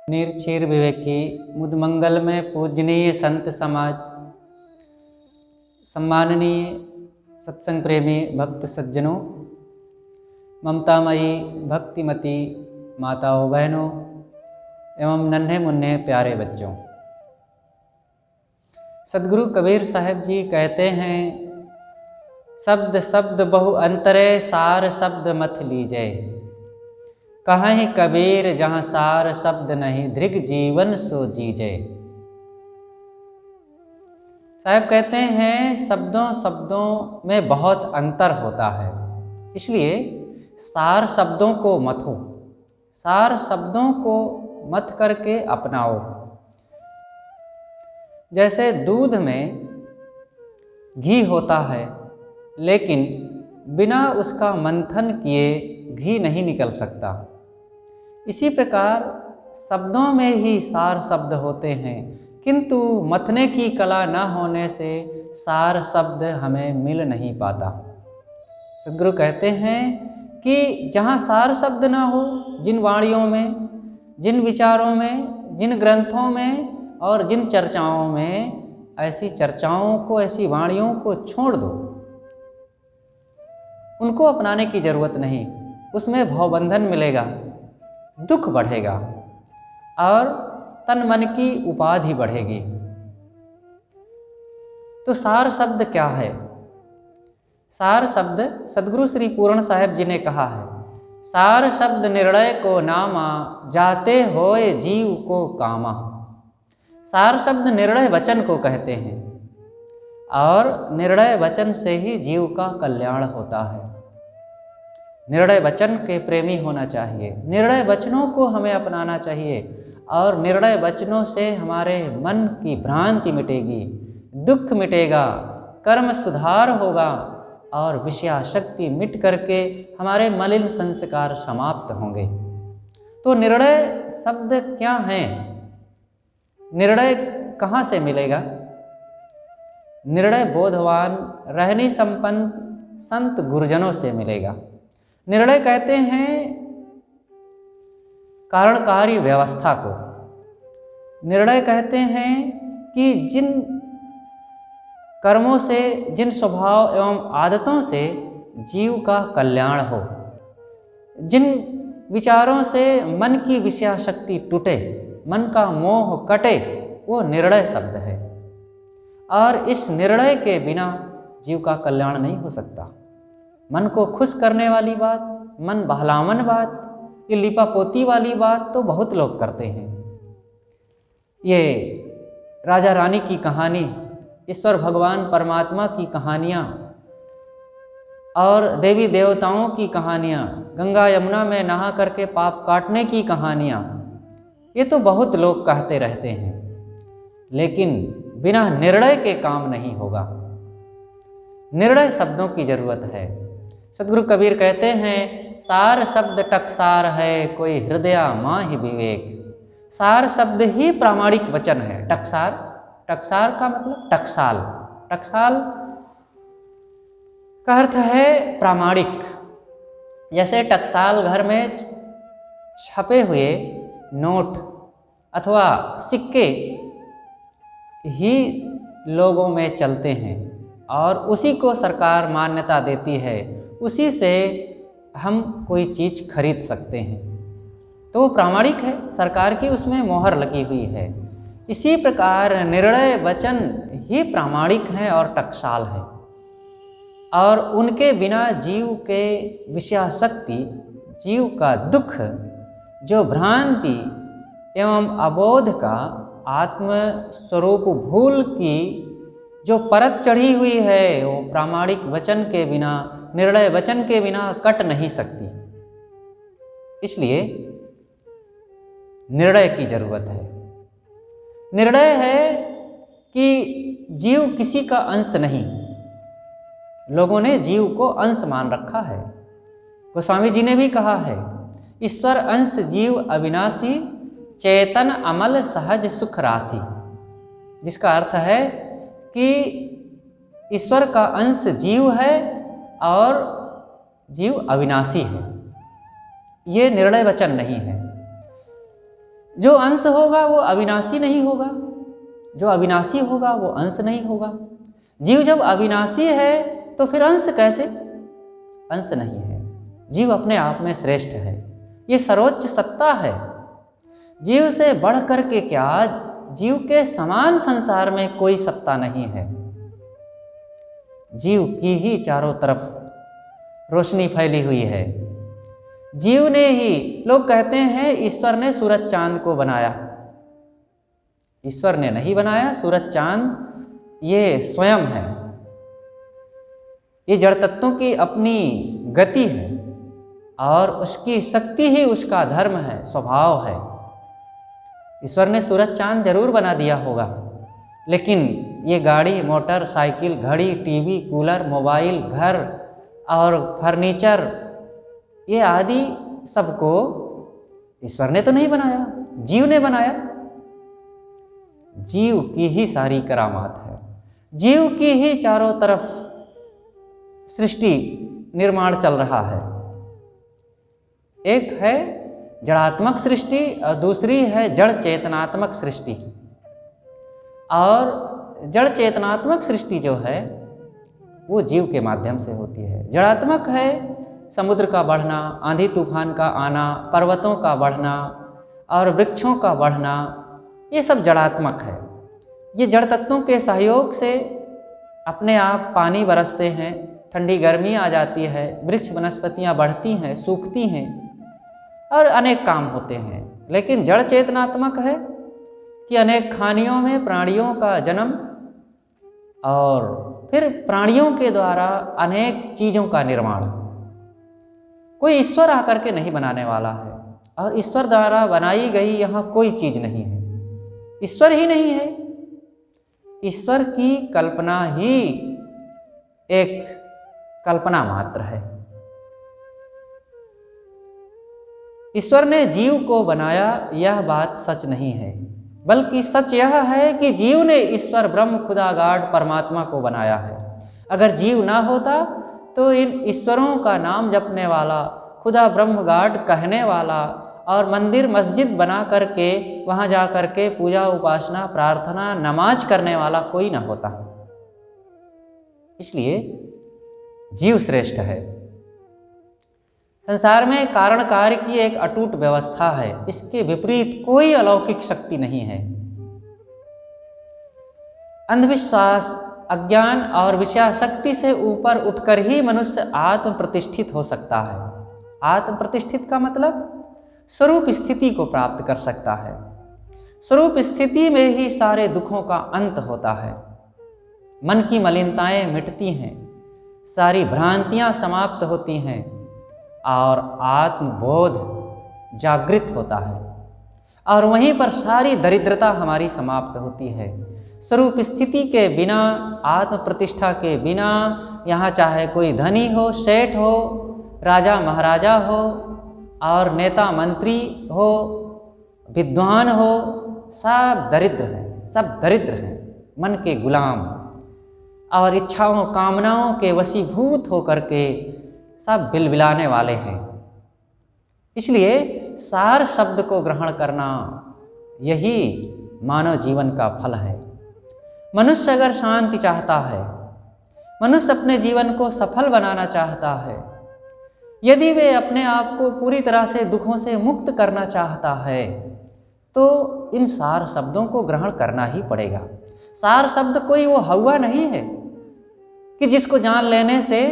निर्क्षीर विवेकी मुद मंगल में पूजनीय संत समाज, सम्माननीय सत्संग प्रेमी भक्त सज्जनों, ममतामयी भक्तिमती माताओं बहनों एवं नन्हे मुन्ने प्यारे बच्चों, सदगुरु कबीर साहब जी कहते हैं, शब्द शब्द बहु अंतरे सार शब्द मत लीजय। कहीं कबीर जहाँ सार शब्द नहीं, दृग जीवन सो जीजय। साहब कहते हैं शब्दों शब्दों में बहुत अंतर होता है, इसलिए सार शब्दों को मतो, सार शब्दों को मत करके अपनाओ। जैसे दूध में घी होता है, लेकिन बिना उसका मंथन किए घी नहीं निकल सकता। इसी प्रकार शब्दों में ही सार शब्द होते हैं, किंतु मथने की कला न होने से सार शब्द हमें मिल नहीं पाता। सदगुरु कहते हैं कि जहाँ सार शब्द ना हो, जिन वाणियों में, जिन विचारों में, जिन ग्रंथों में और जिन चर्चाओं में, ऐसी चर्चाओं को, ऐसी वाणियों को छोड़ दो, उनको अपनाने की जरूरत नहीं। उसमें भवबंधन मिलेगा, दुख बढ़ेगा और तन मन की उपाधि बढ़ेगी। तो सार शब्द क्या है? सार शब्द सदगुरु श्री पूर्ण साहेब जी ने कहा है, सार शब्द निर्णय को नामा, जाते होए जीव को कामा। सार शब्द निर्णय वचन को कहते हैं और निर्णय वचन से ही जीव का कल्याण होता है। निर्णय वचन के प्रेमी होना चाहिए, निर्णय वचनों को हमें अपनाना चाहिए और निर्णय वचनों से हमारे मन की भ्रांति मिटेगी, दुख मिटेगा, कर्म सुधार होगा और विषयाशक्ति मिट करके हमारे मलिन संस्कार समाप्त होंगे। तो निर्णय शब्द क्या है? निर्णय कहाँ से मिलेगा? निर्णय बोधवान रहनी संपन्न संत गुरुजनों से मिलेगा। निर्णय कहते हैं कारणकारी व्यवस्था को। निर्णय कहते हैं कि जिन कर्मों से, जिन स्वभाव एवं आदतों से जीव का कल्याण हो, जिन विचारों से मन की विषयाशक्ति टूटे, मन का मोह कटे, वो निर्णय शब्द है। और इस निर्णय के बिना जीव का कल्याण नहीं हो सकता। मन को खुश करने वाली बात, मन बहलावन बात, ये लिपापोती वाली बात तो बहुत लोग करते हैं। ये राजा रानी की कहानी, ईश्वर भगवान परमात्मा की कहानियाँ और देवी देवताओं की कहानियाँ, गंगा यमुना में नहा करके पाप काटने की कहानियाँ, ये तो बहुत लोग कहते रहते हैं, लेकिन बिना निर्णय के काम नहीं होगा। निर्णय शब्दों की जरूरत है। सदगुरु कबीर कहते हैं, सार शब्द टकसार है, कोई हृदय माहि विवेक। सार शब्द ही प्रामाणिक वचन है। टकसार, टकसार का मतलब टकसाल, टकसाल का अर्थ है प्रामाणिक। जैसे टकसाल घर में छपे हुए नोट अथवा सिक्के ही लोगों में चलते हैं और उसी को सरकार मान्यता देती है, उसी से हम कोई चीज़ खरीद सकते हैं, तो वो प्रामाणिक है, सरकार की उसमें मोहर लगी हुई है। इसी प्रकार निर्णय वचन ही प्रामाणिक हैं और टकसाल है, और उनके बिना जीव के विषयाशक्ति, जीव का दुख, जो भ्रांति एवं अबोध का आत्म स्वरूप भूल की जो परत चढ़ी हुई है, वो प्रामाणिक वचन के बिना, निर्णय वचन के बिना कट नहीं सकती। इसलिए निर्णय की जरूरत है। निर्णय है कि जीव किसी का अंश नहीं। लोगों ने जीव को अंश मान रखा है। गोस्वामी जी ने भी कहा है, ईश्वर अंश जीव अविनाशी, चेतन अमल सहज सुख राशि। जिसका अर्थ है कि ईश्वर का अंश जीव है और जीव अविनाशी है। ये निर्णय वचन नहीं है। जो अंश होगा वो अविनाशी नहीं होगा, जो अविनाशी होगा वो अंश नहीं होगा। जीव जब अविनाशी है तो फिर अंश कैसे? अंश नहीं है। जीव अपने आप में श्रेष्ठ है, ये सर्वोच्च सत्ता है। जीव से बढ़ कर के क्या, जीव के समान संसार में कोई सत्ता नहीं है। जीव की ही चारों तरफ रोशनी फैली हुई है। जीव ने ही, लोग कहते हैं ईश्वर ने सूरज चांद को बनाया। ईश्वर ने नहीं बनाया, सूरज चांद ये स्वयं है। ये जड़ तत्वों की अपनी गति है और उसकी शक्ति ही उसका धर्म है, स्वभाव है। ईश्वर ने सूरज चांद जरूर बना दिया होगा, लेकिन ये गाड़ी, मोटर, साइकिल, घड़ी, टीवी, कूलर, मोबाइल, घर और फर्नीचर, ये आदि सबको ईश्वर ने तो नहीं बनाया, जीव ने बनाया। जीव की ही सारी करामात है, जीव की ही चारों तरफ सृष्टि निर्माण चल रहा है। एक है जड़ात्मक सृष्टि और दूसरी है जड़ चेतनात्मक सृष्टि। और जड़ चेतनात्मक सृष्टि जो है वो जीव के माध्यम से होती है। जड़ात्मक है समुद्र का बढ़ना, आंधी तूफान का आना, पर्वतों का बढ़ना और वृक्षों का बढ़ना, ये सब जड़ात्मक है। ये जड़ तत्वों के सहयोग से अपने आप पानी बरसते हैं, ठंडी गर्मी आ जाती है, वृक्ष वनस्पतियाँ बढ़ती हैं, सूखती हैं और अनेक काम होते हैं। लेकिन जड़ चेतनात्मक है कि अनेक खानियों में प्राणियों का जन्म और फिर प्राणियों के द्वारा अनेक चीज़ों का निर्माण। कोई ईश्वर आकर के नहीं बनाने वाला है और ईश्वर द्वारा बनाई गई यहाँ कोई चीज़ नहीं है। ईश्वर ही नहीं है, ईश्वर की कल्पना ही एक कल्पना मात्र है। ईश्वर ने जीव को बनाया यह बात सच नहीं है, बल्कि सच यह है कि जीव ने ईश्वर ब्रह्म खुदा गाड परमात्मा को बनाया है। अगर जीव ना होता तो इन ईश्वरों का नाम जपने वाला, खुदा ब्रह्म गाड कहने वाला और मंदिर मस्जिद बना करके वहाँ जा कर के पूजा उपासना प्रार्थना नमाज करने वाला कोई ना होता। इसलिए जीव श्रेष्ठ है। संसार में कारण कार्य की एक अटूट व्यवस्था है, इसके विपरीत कोई अलौकिक शक्ति नहीं है। अंधविश्वास, अज्ञान और विषयाशक्ति से ऊपर उठकर ही मनुष्य आत्म प्रतिष्ठित हो सकता है। आत्म प्रतिष्ठित का मतलब स्वरूप स्थिति को प्राप्त कर सकता है। स्वरूप स्थिति में ही सारे दुखों का अंत होता है। मन की मलिनताएं मिटती हैं, सारी भ्रांतियां समाप्त होती हैं और आत्मबोध जागृत होता है और वहीं पर सारी दरिद्रता हमारी समाप्त होती है। स्वरूप स्थिति के बिना, आत्म प्रतिष्ठा के बिना, यहाँ चाहे कोई धनी हो, सेठ हो, राजा महाराजा हो और नेता मंत्री हो, विद्वान हो, सब दरिद्र हैं, सब दरिद्र हैं, मन के गुलाम और इच्छाओं कामनाओं के वशीभूत होकर के सब बिलबिलाने वाले हैं। इसलिए सार शब्द को ग्रहण करना यही मानव जीवन का फल है। मनुष्य अगर शांति चाहता है, मनुष्य अपने जीवन को सफल बनाना चाहता है, यदि वे अपने आप को पूरी तरह से दुखों से मुक्त करना चाहता है, तो इन सार शब्दों को ग्रहण करना ही पड़ेगा। सार शब्द कोई वो हवा नहीं है कि जिसको जान लेने से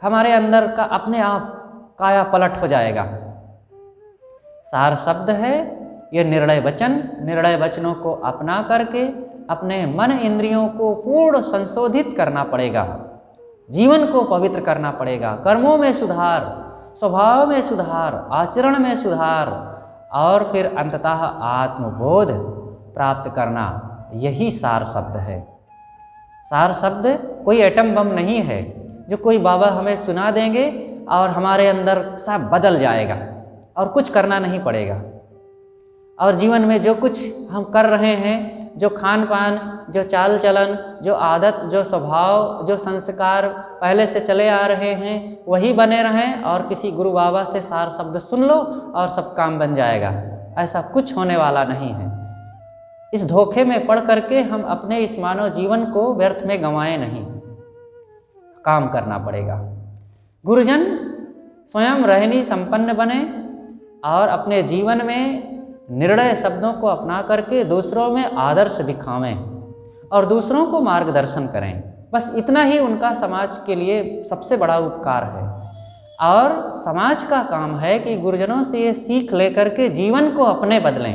हमारे अंदर का अपने आप काया पलट हो जाएगा। सार शब्द है ये निर्णय वचन, निर्णय वचनों को अपना करके अपने मन इंद्रियों को पूर्ण संशोधित करना पड़ेगा, जीवन को पवित्र करना पड़ेगा, कर्मों में सुधार, स्वभाव में सुधार, आचरण में सुधार और फिर अंततः आत्मबोध प्राप्त करना, यही सार शब्द है। सार शब्द कोई एटम बम नहीं है जो कोई बाबा हमें सुना देंगे और हमारे अंदर सब बदल जाएगा और कुछ करना नहीं पड़ेगा। और जीवन में जो कुछ हम कर रहे हैं, जो खान पान, जो चाल चलन, जो आदत, जो स्वभाव, जो संस्कार पहले से चले आ रहे हैं, वही बने रहें और किसी गुरु बाबा से सार शब्द सुन लो और सब काम बन जाएगा। ऐसा कुछ होने वाला नहीं है। इस धोखे में पड़ करके हम अपने इस मानव जीवन को व्यर्थ में गंवाएं नहीं, काम करना पड़ेगा। गुरुजन स्वयं रहनी संपन्न बने और अपने जीवन में निर्णय शब्दों को अपना करके दूसरों में आदर्श दिखावें और दूसरों को मार्गदर्शन करें। बस इतना ही उनका समाज के लिए सबसे बड़ा उपकार है। और समाज का काम है कि गुरुजनों से ये सीख लेकर के जीवन को अपने बदलें।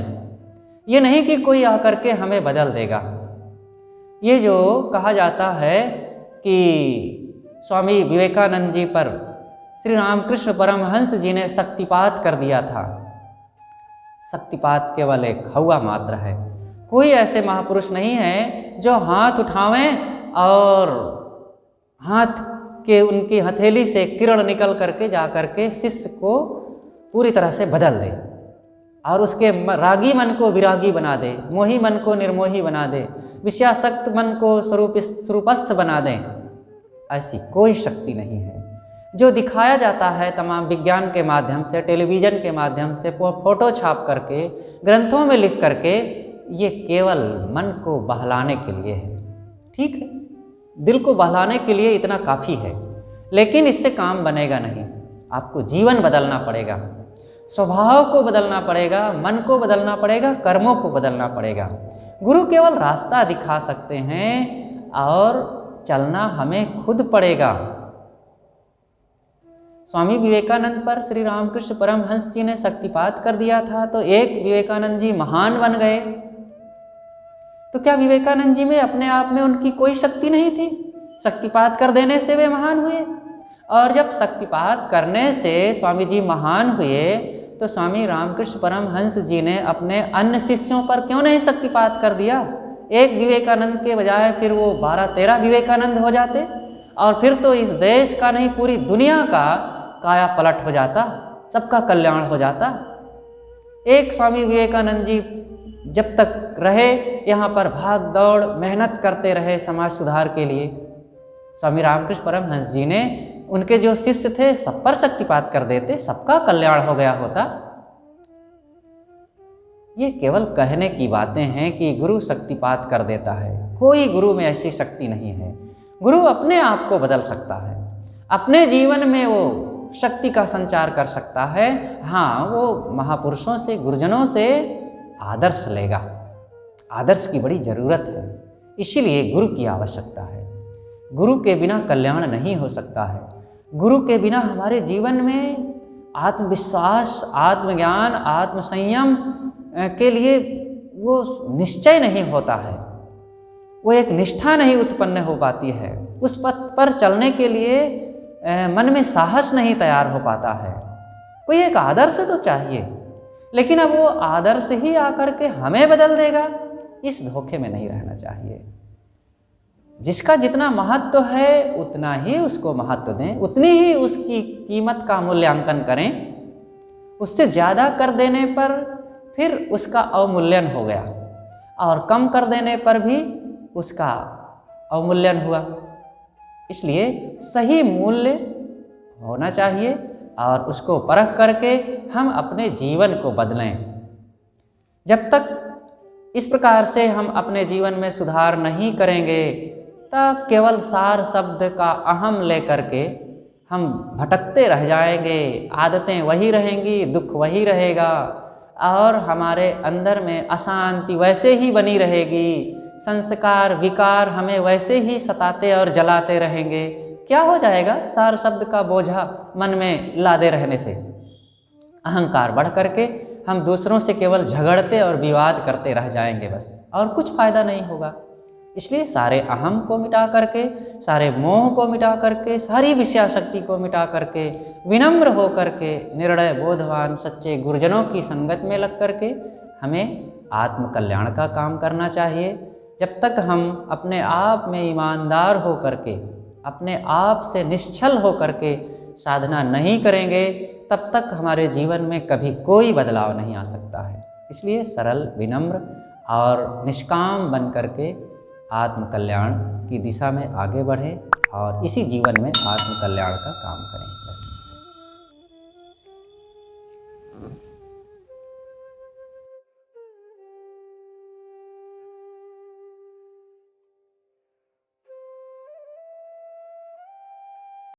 ये नहीं कि कोई आकर के हमें बदल देगा। ये जो कहा जाता है कि स्वामी विवेकानंद जी पर श्री रामकृष्ण परमहंस जी ने शक्तिपात कर दिया था, शक्तिपात केवल एक हवा मात्र है। कोई ऐसे महापुरुष नहीं है जो हाथ उठावें और हाथ के उनकी हथेली से किरण निकल करके जा करके शिष्य को पूरी तरह से बदल दे और उसके रागी मन को विरागी बना दे, मोही मन को निर्मोही बना दे, विषयासक्त मन को स्वरूपस्थ बना दे। ऐसी कोई शक्ति नहीं है। जो दिखाया जाता है तमाम विज्ञान के माध्यम से, टेलीविज़न के माध्यम से, फोटो छाप करके, ग्रंथों में लिख करके, ये केवल मन को बहलाने के लिए है। ठीक है, दिल को बहलाने के लिए इतना काफ़ी है, लेकिन इससे काम बनेगा नहीं। आपको जीवन बदलना पड़ेगा, स्वभाव को बदलना पड़ेगा, मन को बदलना पड़ेगा, कर्मों को बदलना पड़ेगा। गुरु केवल रास्ता दिखा सकते हैं और चलना हमें खुद पड़ेगा। स्वामी विवेकानंद पर श्री रामकृष्ण परमहंस जी ने शक्तिपात कर दिया था तो एक विवेकानंद जी महान बन गए। तो क्या विवेकानंद जी में अपने आप में उनकी कोई शक्ति नहीं थी? शक्तिपात कर देने से वे महान हुए। और जब शक्तिपात करने से स्वामी जी महान हुए तो स्वामी रामकृष्ण परमहंस जी ने अपने अन्य शिष्यों पर क्यों नहीं शक्तिपात कर दिया? एक विवेकानंद के बजाय फिर वो 12-13 विवेकानंद हो जाते और फिर तो इस देश का नहीं पूरी दुनिया का काया पलट हो जाता, सबका कल्याण हो जाता। एक स्वामी विवेकानंद जी जब तक रहे यहाँ पर भाग दौड़ मेहनत करते रहे समाज सुधार के लिए। स्वामी रामकृष्ण परमहंस जी ने उनके जो शिष्य थे सब पर शक्तिपात कर देते, सबका कल्याण हो गया होता। ये केवल कहने की बातें हैं कि गुरु शक्तिपात कर देता है। कोई गुरु में ऐसी शक्ति नहीं है। गुरु अपने आप को बदल सकता है, अपने जीवन में वो शक्ति का संचार कर सकता है। हाँ, वो महापुरुषों से, गुरुजनों से आदर्श लेगा। आदर्श की बड़ी ज़रूरत है, इसीलिए गुरु की आवश्यकता है। गुरु के बिना कल्याण नहीं हो सकता है। गुरु के बिना हमारे जीवन में आत्मविश्वास, आत्मज्ञान, आत्मसंयम के लिए वो निश्चय नहीं होता है, वो एक निष्ठा नहीं उत्पन्न हो पाती है। उस पथ पर चलने के लिए मन में साहस नहीं तैयार हो पाता है। कोई एक आदर्श तो चाहिए, लेकिन अब वो आदर्श ही आकर के हमें बदल देगा, इस धोखे में नहीं रहना चाहिए। जिसका जितना महत्व है उतना ही उसको महत्व दें, उतनी ही उसकी कीमत का मूल्यांकन करें। उससे ज़्यादा कर देने पर फिर उसका अवमूल्यन हो गया और कम कर देने पर भी उसका अवमूल्यन हुआ। इसलिए सही मूल्य होना चाहिए और उसको परख करके हम अपने जीवन को बदलें। जब तक इस प्रकार से हम अपने जीवन में सुधार नहीं करेंगे तब केवल सार शब्द का अहम लेकर के हम भटकते रह जाएंगे। आदतें वही रहेंगी, दुख वही रहेगा और हमारे अंदर में अशांति वैसे ही बनी रहेगी। संस्कार, विकार हमें वैसे ही सताते और जलाते रहेंगे। क्या हो जाएगा सार शब्द का बोझा मन में लादे रहने से? अहंकार बढ़ करके हम दूसरों से केवल झगड़ते और विवाद करते रह जाएंगे बस, और कुछ फायदा नहीं होगा। इसलिए सारे अहम को मिटा करके, सारे मोह को मिटा करके, सारी विषयाशक्ति को मिटा करके, विनम्र हो करके, निर्णय बोधवान सच्चे गुरुजनों की संगत में लग करके हमें आत्म कल्याण का काम करना चाहिए। जब तक हम अपने आप में ईमानदार हो करके, अपने आप से निश्चल हो करके साधना नहीं करेंगे तब तक हमारे जीवन में कभी कोई बदलाव नहीं आ सकता है। इसलिए सरल, विनम्र और निष्काम बन करके आत्म कल्याण की दिशा में आगे बढ़े और इसी जीवन में आत्म कल्याण का काम करें बस।